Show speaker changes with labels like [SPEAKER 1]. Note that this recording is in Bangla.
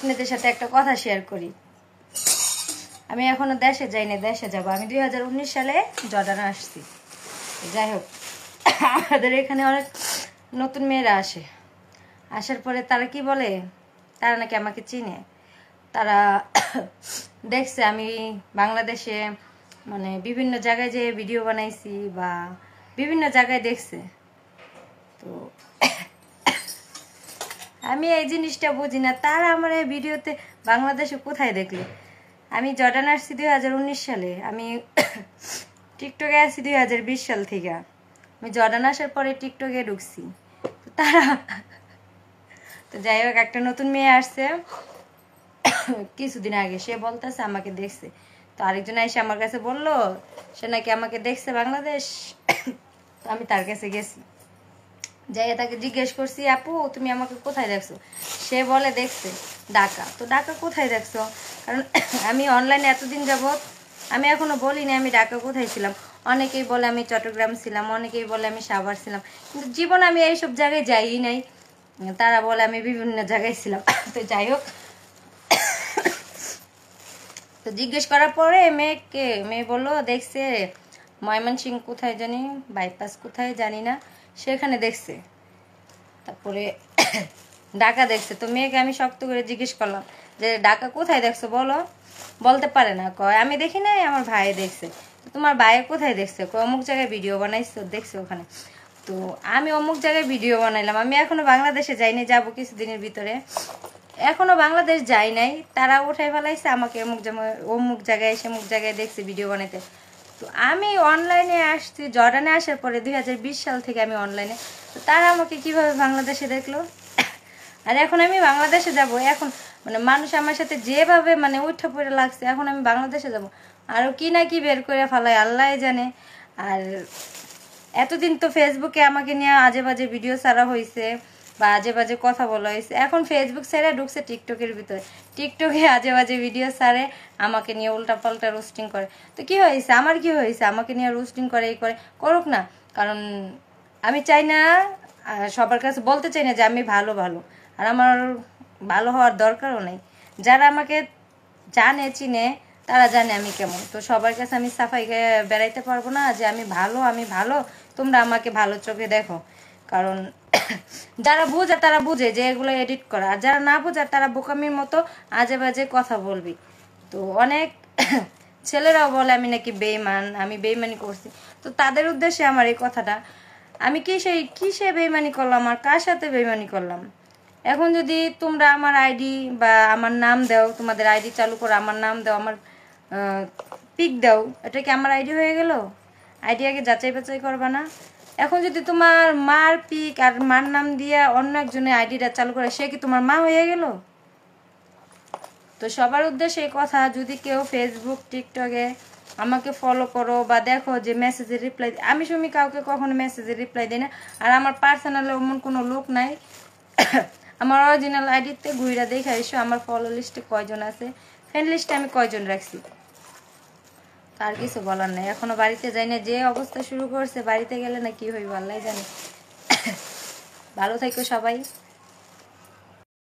[SPEAKER 1] আপনাদের সাথে একটা কথা শেয়ার করি। আমি এখনো দেশে যাইনি, দেশে যাব। আমি 2019 সালে জর্ডানে আসছি। যাই হোক, আমাদের এখানে অনেক নতুন মেয়েরা আসে। আসার পরে তারা কি বলে, তারা নাকি আমাকে চিনে। তারা দেখছে আমি বাংলাদেশে মানে বিভিন্ন জায়গায় যে ভিডিও বানাইছি বা বিভিন্ন জায়গায় দেখছে। তো আমি এই জিনিসটা বুঝি না, তারা আমার এই ভিডিওতে বাংলাদেশে কোথায় দেখলো। আমি জর্ডান আসছি 2019 সালে, আমি টিকটকে আসছি 2020 সাল থেকে। আমি জর্ডান আসার পরে টিকটকে ঢুকছি। তো তারা তো যাই হোক, একটা নতুন মেয়ে আসছে কিছুদিন আগে, সে বলতেছে আমাকে দেখছে। তো আরেকজন এসে আমার কাছে বললো সে নাকি আমাকে দেখছে বাংলাদেশ। তো আমি তার কাছে গেছি, যাই তাকে জিজ্ঞেস করছি, আপু তুমি আমাকে কোথায় দেখছো? সে বলে দেখছে ঢাকা। তো ঢাকা কোথায় দেখছো? কারণ আমি অনলাইনে এতদিন যাবত আমি এখনো বলিনি আমি ঢাকা কোথায় ছিলাম। অনেকেই বলে আমি চট্টগ্রাম ছিলাম, অনেকেই বলে আমি সাভার ছিলাম, কিন্তু জীবন আমি এইসব জায়গায় যাই নাই। তারা বলে আমি বিভিন্ন জায়গায় ছিলাম। তো যাই হোক, তো জিজ্ঞেস করার পরে মেয়ে বললো দেখছে ময়মনসিংহ কোথায় জানি, বাইপাস কোথায় জানি না, সেখানে দেখছে। তারপরে ঢাকা দেখছে। তো মেয়েকে আমি শক্ত করে জিজ্ঞেস করলাম যে ঢাকা কোথায় দেখছো বলো, বলতে পারে না। কয় আমি দেখি নাই, আমার ভাই দেখছে। তো তোমার ভাই কোথায় দেখছে? কয় অমুক জায়গায় ভিডিও বানাইছো, দেখছে ওখানে। তো আমি অমুক জায়গায় ভিডিও বানাইলাম। আমি এখনো বাংলাদেশে যাইনি, যাবো কিছুদিনের ভিতরে। এখনো বাংলাদেশ যাই নাই, তারা উঠাই ফেলাইছে আমাকে অমুক জায়গায় এসে অমুক জায়গায় দেখছে ভিডিও বানাইতে। তো আমি অনলাইনে আসছি জর্ডানে আসার পরে 2020 সাল থেকে আমি অনলাইনে। তো তারা আমাকে কিভাবে বাংলাদেশে দেখলো? আর এখন আমি বাংলাদেশে যাব, এখন মানে মানুষ আমার সাথে যেভাবে মানে উঠা পড়ে লাগছে, এখন আমি বাংলাদেশে যাব আরও কি না কি বের করে ফেলায় আল্লাহ জানে। আর এতদিন তো ফেসবুকে আমাকে নিয়ে আজে বাজে ভিডিও ছাড়া হয়েছে বা আজে বাজে কথা বলা হয়েছে। এখন ফেসবুক ছেড়ে ঢুকছে টিকটকের ভিতরে, টিকটকে আজে বাজে ভিডিও ছাড়ে, আমাকে নিয়ে উল্টা পাল্টা রোস্টিং করে। তো কি হয়েছে, আমার কি হয়েছে? আমাকে নিয়ে রোস্টিং করে, এই করে করুক না। কারণ আমি চাই না, সবার কাছে বলতে চাই না যে আমি ভালো ভালো, আর আমার ভালো হওয়ার দরকারও নেই। যারা আমাকে জানে চিনে তারা জানে আমি কেমন। তো সবার কাছে আমি সাফাই বেড়াইতে পারবো না যে আমি ভালো, তোমরা আমাকে ভালো চোখে দেখো। কারণ যারা বোঝে তারা বুঝে যে এগুলো এডিট করা, আর যারা না বোঝে তারা বোকামির মতো আজে বাজে কথা বলবি। তো অনেক ছেলেরাও বলে আমি নাকি বেইমান, আমি বেইমানি করছি। তো তাদের উদ্দেশ্যে আমার এই কথাটা, আমি কিসে বেইমানি করলাম আর কার সাথে বেইমানি করলাম? এখন যদি তোমরা আমার আইডি বা আমার নাম দাও, তোমাদের আইডি চালু করে আমার নাম দাও, আমার পিক দাও, এটা কি আমার আইডি হয়ে গেল? আইডি আগে যাচাই বাছাই করবা না? এখন যদি তোমার মার পিক আর মার নাম দিয়ে অন্য একজনের আইডিটা চালু করে, সে কি তোমার মা হয়ে গেল? তো সবার উদ্দেশ্যে এই কথা, যদি কেউ ফেসবুক টিকটকে আমাকে ফলো করো বা দেখো যে মেসেজের রিপ্লাই, আমি সুমি কাউকে কখনো মেসেজের রিপ্লাই দিই না। আর আমার পার্সোনালে এমন কোনো লোক নাই। আমার অরিজিনাল আইডিতে ঘুরে দেখে এসো আমার ফলো লিস্টে কয়জন আছে, ফ্রেন্ড লিস্টে আমি কয়জন রাখছি। তার কিছু বলার নাই, এখনো বাড়িতে যাই না। যে অবস্থা শুরু করছে, বাড়িতে গেলে না কি হইব আল্লাহ জানে। ভালো থাকো সবাই।